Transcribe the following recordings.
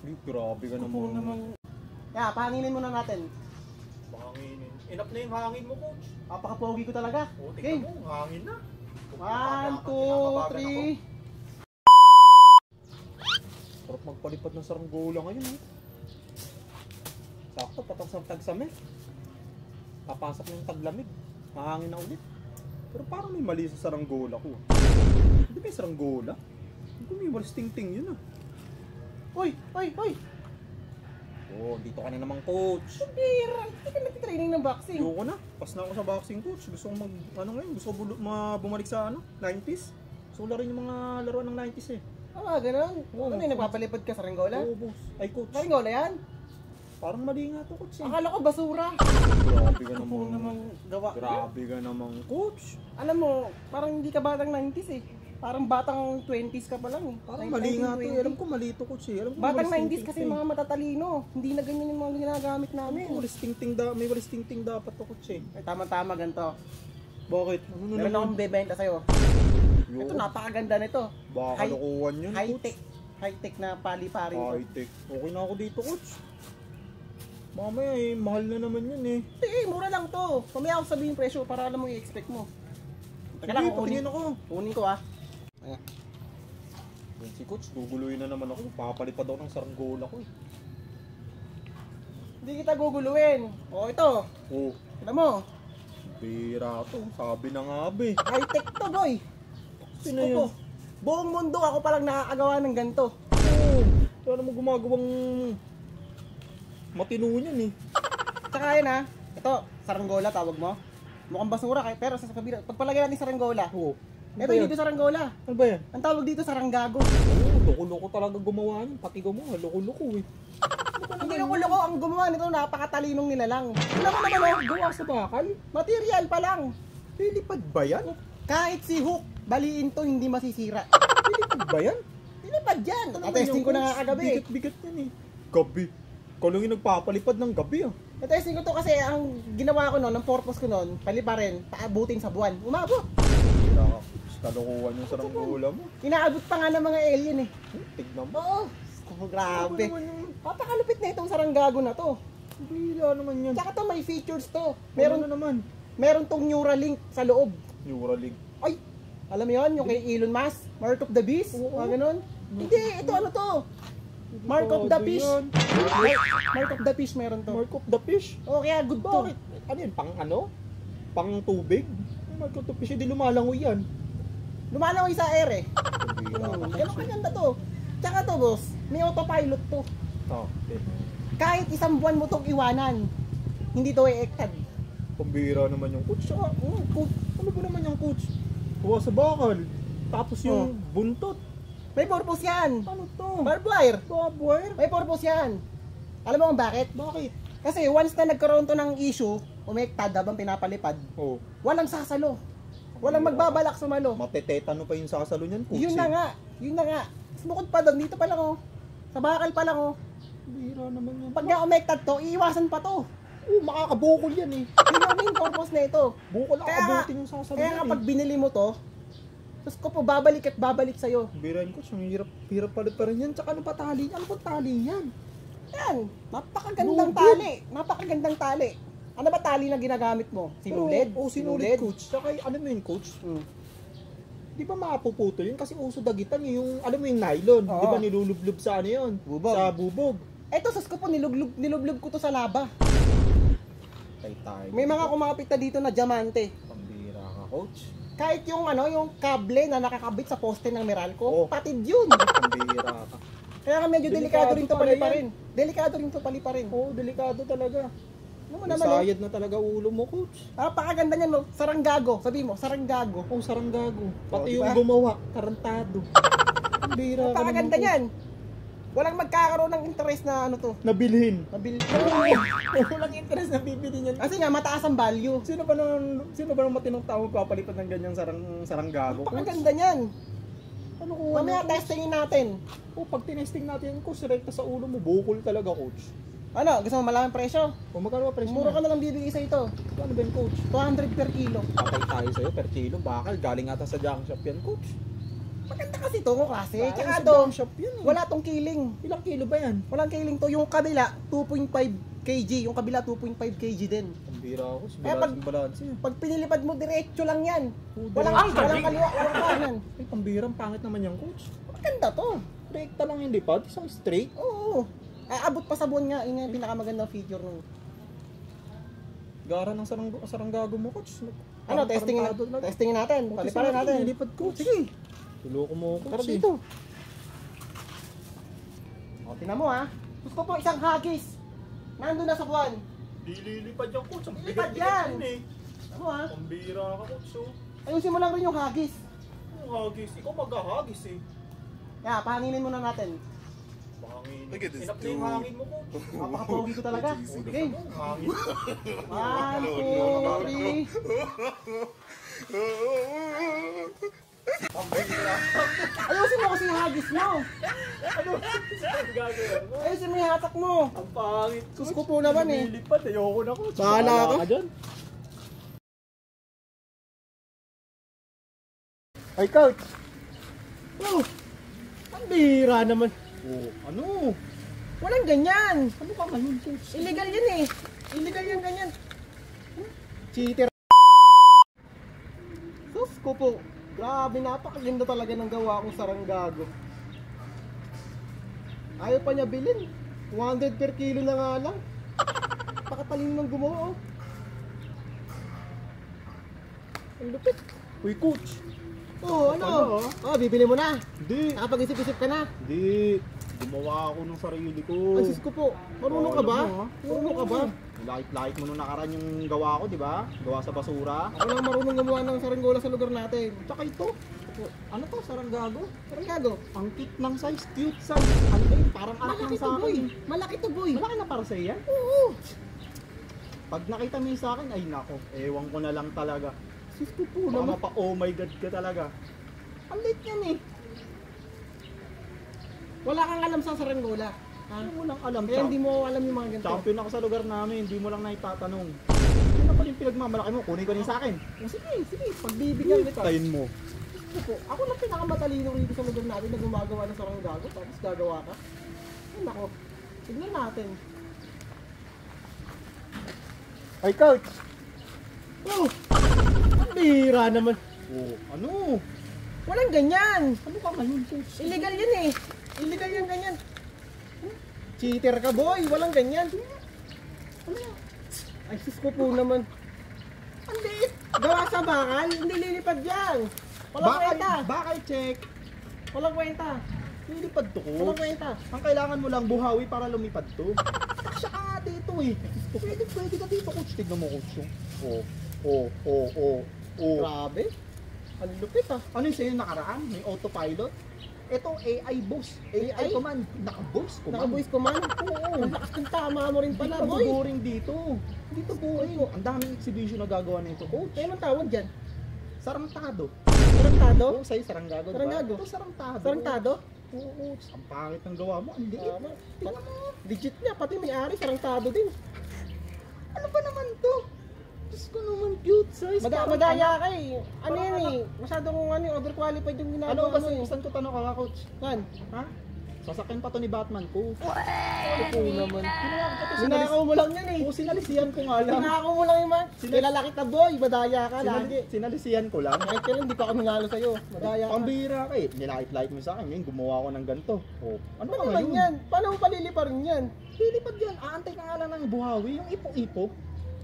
Ay, grabe ka naman. Yeah, pahanginin muna natin. Pahanginin. Enough na yung hangin mo, coach. Napaka-pogi ko talaga. O, Okay. tingnan mo, hangin na. 1, 2, 3. Sarap magpalipad ng saranggola ngayon, eh. Sakto, patang sa tagsame. Papasok na yung taglamig. Mahangin na ulit. Pero parang may mali sa saranggola ko. Hindi may saranggola. Hindi may walis ting-ting yun, ah. Uy! Oh, dito ka na naman, coach. Bira! Hindi ka nag-training ng boxing. Ayoko na. Pas na ako sa boxing, coach. Gusto ko gusto ko bumalik sa 90s. Gusto ko laruin yung mga laruan ng 90s, eh. Ganun? Oo, Ano yung nagpapalipad ka sa Saranggola? Oo, boss. Ay, coach. Saranggola yan? Parang mali nga to, coach, eh. Akala ko basura. Grabe ka Ako naman. namang gawa. Grabe ka naman, coach. Alam mo, parang hindi ka batang 90s eh. Parang batang 20s ka pa lang eh. Parang mali nga to, eh. Alam ko mali to, coach, eh. Alam ko Batang walis 90s kasi ting-ting. mga matatalino. Hindi na ganyan yung mga ginagamit namin. May walis ting-ting dapat to, coach, eh. Ay, tama-tama ganito. Bakit? Ano na Meron naman? akong bebenta sa'yo. Yo, Ito, napakaganda nito. baka kalukuhan yun, coach. High-tech. High-tech na pali-paring to. High-tech. Okay na ako dito, coach. Mamaya, eh. Mahal na naman yun, eh. Mura lang to. Mamaya ako sabihin yung presyo para alam mo i-expect mo. Teka Sige, lang, patingin ako. kunin ko ah. Ayan. Yan si coach, guguluhin na naman ako. Papalipad ako ng saranggola ko, eh. Hindi kita guguluhin. O ito, Oh, alam mo, bira to. Sabi na nga, be. high-tech to boy. Sino Opo. yun? Buong mundo ako palang nakakagawa ng ganito. Oo. Kaya naman gumagawang matino niyan, eh. Tsaka yan ha, ito, saranggola tawag mo. Mukhang basura pero sa kabila, pagpalagay natin saranggola. Oo. Ito hindi ito saranggola. Ano ba yan? Ang tawag dito saranggago. Oo, loko-loko talaga gumawa niyan. Pati gumawa, loko-loko, eh. Hindi loko-loko ang gumawa nito, napakatalinong nila lang. Alam mo naman oh, Gawa sa bakal? material pa lang. Lilipad ba yan? Kahit si Hook, baliin to hindi masisira. Lilipad ba yan? Pinipad yan. Ano Testing ba ko yan, na nga coach? kagabi. Bigat-bigat yan, eh. Gabi. Ikaw yung nagpapalipad ng gabi, ah. Testing ko to kasi ang ginawa ko noon, ang purpose ko noon, paliparin, paabutin sa buwan. Umabot. Kalukuhan yung saranggola mo. Inaabot pa nga ng mga alien eh. Tignan mo. Oo. Oh, grabe. Ano naman yung Papakalupit na itong saranggago na to. bila naman yan? Tsaka to may features to. Meron Meron na naman. meron tong Neuralink sa loob. Neuralink. Ay, alam mo 'yon, yung kay Elon Musk, Mark of the Beast, Oo. mga ganun. Hindi, ito ano to? Mark of the Fish. Yan. Mark of the Fish meron to. Mark of the fish? Oh, kaya good to. Bakit? Ano yun? Pang ano? Pang tubig? Mark of the fish, hindi lumalangoy yan. Lumalangoy sa air eh. Pambira ka. Ganun kaganda to. Tsaka to boss, may autopilot to. Oh, okay. Kahit isang buwan mo tong iwanan, hindi to eektad. Pambira naman yung coach. Saka, coach, ano ba naman yung coach? Kuha sa bakal. Tapos yung buntot. May purpose yan. Ano to? Barbed wire. Barbed wire? May purpose yan. Alam mo kung bakit? Bakit? Kasi once na nagkaroon to ng issue, umektad habang pinapalipad, Oh, walang sasalo. Walang magbabalak sumalo. matetetano pa yung sasalo niyan, coach. Yun na nga. Yun na nga. Mas bukod pa doon, dito pa lang oh. Sa bakal pa lang oh. Pambira naman yan. Pag na-umektad to, iiwasan pa to. Makakabukol yan eh. Yun ang main purpose na ito. Bukol Kaya nga- akabutin yung sasalo Kaya yan nga eh. pag binili mo to, tapos ko po babalik at babalik sa'yo. Birahin ko, ang hirap palit pa rin yan. Tsaka ano pa tali? Ano pa tali yan? Yan. Napakagandang Lugid. tali. Napakagandang tali. Ano ba tali na ginagamit mo? Sinulid? Oo, sinulid, coach. Tsaka ano mo yun, coach? Mm. Di ba mapuputo yun? Kasi uso dagitan yung, alam mo yung nylon. Oo. Di ba nilulublob sa ano yun? Bubog. Sa bubog. Eto, sus ko po, nilublog ko to sa laba. Tay-tay. May mga kumapit na dito na diamante. Pambira ka, coach. Kahit yung ano, yung kable na nakakabit sa poste ng Meralco, Oo. patid yun. Pambira ka. Kaya nga medyo Delikado delikado rin to pala paliparin. Delikado rin to paliparin. Oo, delikado talaga. Ano mo May naman oh. sayad na talaga ulo mo, coach. Napakaganda niyan, no? Saranggago. Sabi mo, saranggago. Oo, saranggago. Pati diba? yung gumawa, tarantado. Pambira ka Napakaganda naman, niyan. Walang magkakaroon ng interest na ano to. coach. Nabilhin. Nabili. Walang interest na bibili niyan. Kasi nga mataas ang value. Sino ba nang matinong tao papalitan ng ganyang saranggago? Napakaganda niyan. Ano ko? Mamaya testingin natin. Pag tinesting natin coach, rekta sa ulo mo, bukol talaga, coach. Ano, gusto mo malaking presyo? O magkano ba presyo? Mura ka na lang bibigay sa ito. Ano ba yun, coach? 200 per kilo. Patay tayo sa'yo per kilo. Bakal, galing ata sa junk shop yan, coach. Maganda kasi to, klase. Ayun, Tsaka sa to, drum shop yun eh. wala tong kiling. Ilang kilo ba yan? Walang kiling to. Yung kabila, 2.5 kg. Yung kabila, 2.5 kg din. Ang bira ako. Eh, Balance yun. Pag pinilipad mo, diretso lang yan. Walang Walang kaliwa, walang kanan. Ay, pambirang pangit naman yung coach. Maganda to. Rekta lang yung lipad, isang straight. Oo. Ay, abot pa sa buwan nga. Yun yung pinakamagandang feature nung. Gara ng saranggago mo, coach. Ano, testingin natin. Palipalan natin. Lipad, coach. Sige. Tuloko mo, Tara coach. dito. O, tinan mo ha. Gusto po isang hagis. Nandun na sa buwan. Di lilipad yung coach. Ang Lilipad bigat-bigat yan. yun eh. Ano ha? Pambira ka, coach. Oh. Ayusin mo lang rin yung hagis. Ang hagis. Ikaw maghahagis eh. Kaya, pahanginin muna natin. Hangin. Look at this Inap na yung dude. hangin mo, coach. Napaka-pogi ko talaga. Okay. Hangin. 1, 2, 3. Ayusin mo kasi yung hagis mo. Ano? Ang gagawin mo? Ayusin mo yung hatak mo. Ang pangit, coach. Sus ko po naman eh. Lilipad, ayoko na, coach. Bahala ka. dyan. Ay, coach. Oh, ang bira naman. Oh, ano? Walang ganyan. Ano ka ngayon, coach? Illegal yan eh. Illegal yan ganyan. Cheater. Sus ko po. Grabe, napakaganda talaga ng gawa kong saranggago. Ayaw pa niya bilhin. 100 per kilo na nga lang. Pakatalino ng gumawa oh. Ang lupit. Uy, coach. Oh, ano? Oh, bibili mo na. Hindi. Nakapag-isip-isip ka na. Hindi. Gumawa ako ng sarili ko. Ay, sus ko po. Marunong ka ba? Marunong ka ba? Like mo nung nakaraan yung gawa ko, di ba? Gawa sa basura. Ako lang marunong gumawa ng saranggola sa lugar natin. Tsaka ito. Ano to? Saranggago? Saranggago. Ang cute ng size. Cute size. Ano ba yun? Parang anak Malaki lang to, sa boy. akin. Malaki to, boy. Malaki na para sa yan? Oo. Pag nakita mo yun sa akin, ay nako. Ewan ko na lang talaga. Sus ko po Baka naman. mapa, oh my god ka talaga. Ang late yan eh. Wala kang alam sa saranggola. Ha? Ano mo lang alam. Kaya hindi mo alam yung mga ganito. Champion ako sa lugar namin. Hindi mo lang naitatanong. Ano pa yung pinagmamalaki mo? Kunin ko rin sa akin. Oh, sige, sige. Pagbibigyan kita. Tayin mo. Gusto ko. Ako lang pinakamatalino rito sa lugar natin na gumagawa ng saranggago. Tapos gagawa ka. Ay, nako. Tignan natin. Ay, coach. Oh! Ang bira naman. Oh, ano? Walang ganyan. Ano ka ngayon, coach? Illegal yan eh. Illegal yan ganyan. Cheater ka, boy. Walang ganyan. Ano yan? Ay, sus ko po naman. Ang liit. Gawa sa bakal. Hindi lilipad yan. Walang kwenta. Bakal check. Walang kwenta. Lilipad to, Walang coach. kwenta. Ang kailangan mo lang buhawi para lumipad to. Taksya ka nga dito eh. Pwede ka dito, coach. Tignan mo, coach. Oh. Grabe. Ang lupit ah. Ano yung sa'yo nakaraan? May autopilot? Ito, AI boss. AI command. Naka-voice command. Naka-voice command. Oo. Ang lakas ng tama mo rin pala, Hindi boy. ka boring dito. Dito boring. Ang daming exhibition na gagawa nito, coach. Kaya anong tawag dyan? Sarangtado. Sarangtado? Oo, sa'yo saranggago. Saranggago? Ito sarangtado. Sarangtado? Oo, coach. Ang pangit ng gawa mo. Ang liit. Tama. Tingnan mo. Legit niya. Pati may-ari, sarangtado din. Ano ba naman to? Diyos ko naman, cute size. Parang Madaya ka eh. Ano Parang yan anak. eh. Masyadong overqualified yung Ano ginagawa ba mo eh. saan ko tanong ka, coach? Saan? Ha? Sasakyan pa to ni Batman ko. Ano po naman. Ginawa ko to, Ninakaw mo lang yan eh. Oo, sinalisiyan ko nga lang. Ninakaw mo lang yung man. Kilala kita boy. Madaya ka lagi. Sinalisiyan ko lang. Kahit kailan hindi pa ako nanalo sa'yo. Madaya ka. Pambira ka eh. Nilait-light mo sa akin. Ngayon, gumawa ko ng ganito. Oh. Ano Ano ba naman ngayon? yan? Paano mo palilipa rin yan? Lilipad yan. Aantay ka nga lang ng buhawi. Yung ipo-ipo.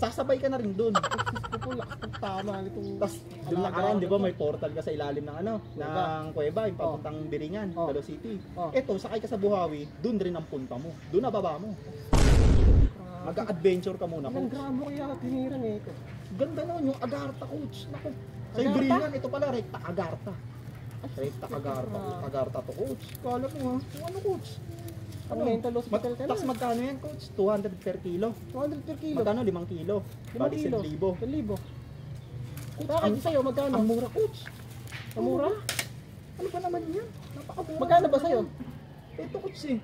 Sasabay ka na rin dun. Gusto ko lakas ng tama nitong Tapos, doon nakaraan, di ba, may portal ka sa ilalim ng ano, Kuweba. ng kuweba, yung papuntang Biringan, Oh. Talo City. Oh. Eto, sakay ka sa buhawi, doon rin ang punta mo. Doon na baba mo. Mag-adventure ka muna, Ilang coach. gramo kaya tinira nito? Ganda naman yung Agartha, coach. Naku. Sa Agartha? Biringan, ito pala, Recta Agartha. Recta Agartha. Agartha to, coach. Kala mo ha, kung ano, coach? Ang mental hospital ka na. Tapos magkano yan, coach? 200 per kilo. 200 per kilo. Magkano? 5 kilo. 5 Bali, kilo. 1,000. 1,000. Bakit sa'yo? Magkano? Ang mura, coach. Ang mura? Ano ba naman yan? Napakamura. Magkano ba sa'yo? Ito, coach eh.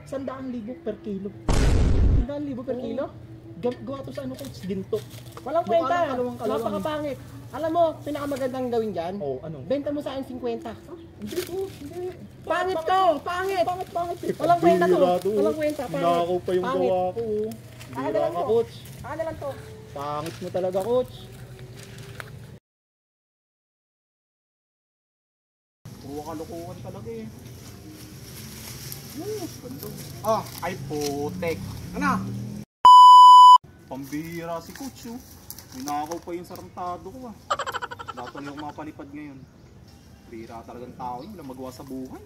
100,000 per kilo. 1,000 per kilo? gawa to sa ano coach, ginto. Walang Mukha kwenta, lang kalawang-kalawang. napakapangit. Alam mo, pinakamagandang gawin dyan, Oh, ano? benta mo sa akin 50. Hindi, hindi. Pangit to, pangit. Pangit eh. Walang kwenta to, Pambihira walang kwenta, pangit. Nakaw pa yung Pangit. gawa ko. Akin na Bira lang ka, to. coach. Akin na lang to. Pangit mo talaga, coach. Puro kalokohan talaga eh. Oh, Ay, putek. ano? Pambihira si coach oh. Ninakaw pa yung sarantado ko ah. Lahat na yung mapalipad ngayon. Bira talagang tao yun. Walang magawa sa buhay.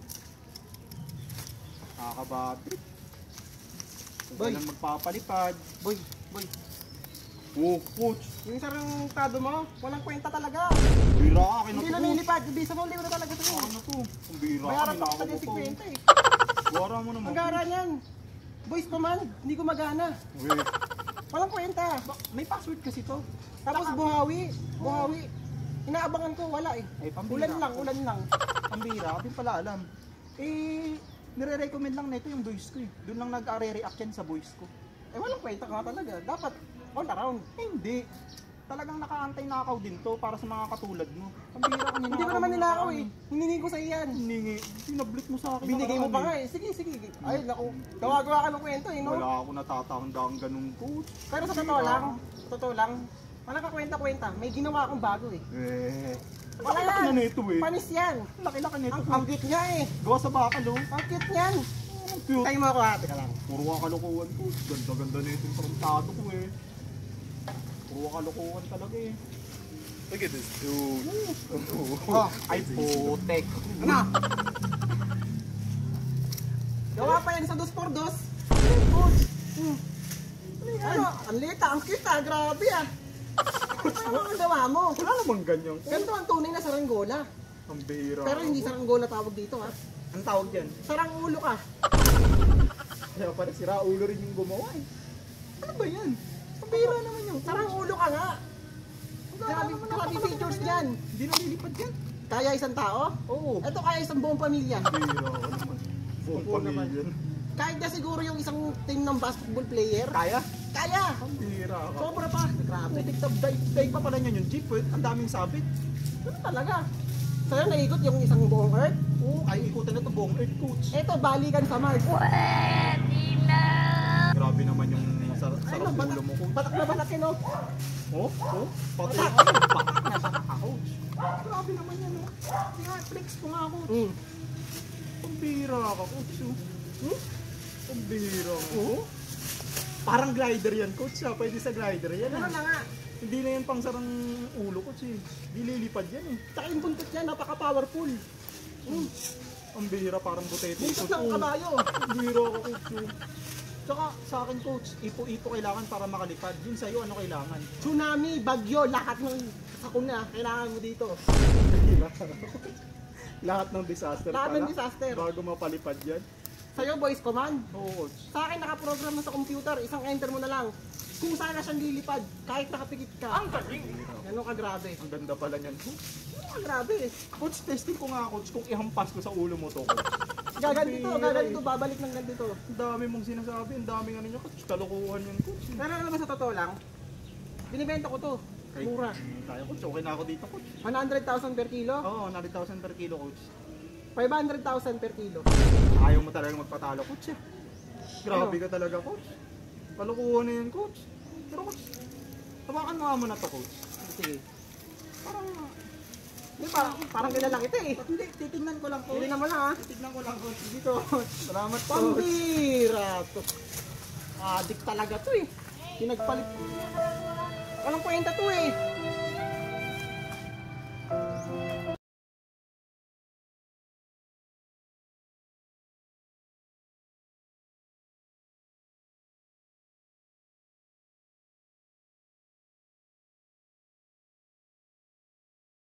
Nakakabad trip. Kung Boy. kailan magpapalipad. Boy, boy. Oh, coach. Yung sarangtado mo, walang kwenta talaga. Bira akin na Hindi to, na coach. nilipad, ibisa mo, hindi ko na talaga sa'yo. Ano to? Pambihira ka, Bayaran ko ninakaw pa ko din pa. 50 eh. Wara mo naman. Ang gara niyan. Boys command, hindi ko magana. Wait. Walang kwenta. May password kasi to. Tapos buhawi, buhawi. Inaabangan ko, wala eh. Ay, pambira. Ulan lang. Pambira, di pala alam. Eh, nire-recommend lang nito yung voice ko eh. Doon lang nag-re-react yan sa voice ko. Eh walang kwenta ka talaga. Dapat all around. Eh, hindi. Talagang nakaantay nakaw din to para sa mga katulad mo. Pambira ka Hindi ko naman ninakaw eh. Hiningi ko sa iyan. Hiningi. Pinablik mo sa akin. Binigay mo nakaraan pa nga eh. eh. Sige, sige. Ay, naku. Gawa-gawa ka ng kwento eh, no? Wala ako natatanda ang ganun coach. Pero sa totoo lang, walang kakwenta-kwenta. May ginawa akong bago eh. Eh, Wala laki-laki na nito eh. Panis yan. Laki-laki nito. Ang cute niya eh. Gawa sa bakal oh. Ang cute niyan. Ang cute. Tayo mo ako ate ka lang. Puro ka kalokohan coach. Ganda-ganda na itong tarantado ko eh. Puro ka kalokohan talaga eh. Look at this dude. Oh. Ay putek. Ano? Gawa pa yan sa 2x2. Ano? Ang lita, ang cute ah. Grabe ah. Ano ang gawa mo? Wala namang ganyan coach. Ganito ang tunay na saranggola. Ang bihira. Pero hindi saranggola tawag dito ha. Ang tawag dyan. Sarangulo ka. Kaya pala si Raulo rin yung gumawa eh. Ano ba yan? Ang bihira naman yung Sarangulo ka nga. Grabe features dyan. Hindi na lilipad yan. Kaya isang tao? Oo. Ito kaya isang buong pamilya. Ang bihira ka naman. Buong Oo naman. pamilya. Kahit na siguro yung isang team ng basketball player. Kaya? Kaya! Ang bihira ka. Sobra pa. Grabe. Daig pa pala niyan yung jeep eh. Ang daming sabit. Ano talaga? Sa'yo naikot yung isang buong earth. Oo, ay ikutan na to buong earth coach. Ito, balikan sa Mars. Grabe naman yung sarap Ano, ulo mo coach. batak na batak yun, oh. Oh? Oh? Pati batak na batak ka coach. Grabe naman yan oh. Kaya flex ko nga coach. Ang bihira ka coach oh. Ang bihira ka. Oo? Parang glider yan coach ah. Pwede sa glider yan Ano ah. na nga? Hindi na yan pang sarang ulo coach eh. Hindi lilipad yan eh. Tsaka yung buntot niya, napaka-powerful. Ang bihira parang butete. Buntot coach, ng oh. kabayo. Ang bihira ka coach oh. Tsaka sa akin coach, ipo-ipo kailangan para makalipad. Yun sa'yo ano kailangan? Tsunami, bagyo, lahat ng sakuna, kailangan mo dito. Lahat ng disaster Lahat pala. ng disaster. Bago mapalipad yan. Sa'yo, voice command. Oo coach. Sa akin nakaprogram na sa computer, isang enter mo na lang. Kung saan na siyang lilipad, kahit nakapikit ka. Ang galing! Ganun ka grabe. Ang ganda pala niyan coach. Ganun ka grabe. Coach, testing ko nga coach kung ihampas ko sa ulo mo to coach. Gaganito, babalik ng ganito. Ang dami mong sinasabi, ang daming ano niya coach. Kalokohan yan coach. Pero alam mo sa totoo lang, binibenta ko to. Mura. Tayo coach, okay na ako dito coach. 100,000 per kilo, Oo, 9,000 per kilo coach. 500,000 per kilo. Ayaw mo talaga magpatalo coach eh. Grabe Ano? ka talaga coach. Kalokohan na yan coach. Pero coach, tawakan mo nga muna to coach. Sige. Parang, Di ba? Parang kilala kita eh. hindi, titignan ko lang coach. Hindi naman ha. Titignan ko lang coach. Dito, salamat coach. Pambira to. Adik talaga to eh. Pinagpalit. Walang kwenta to eh.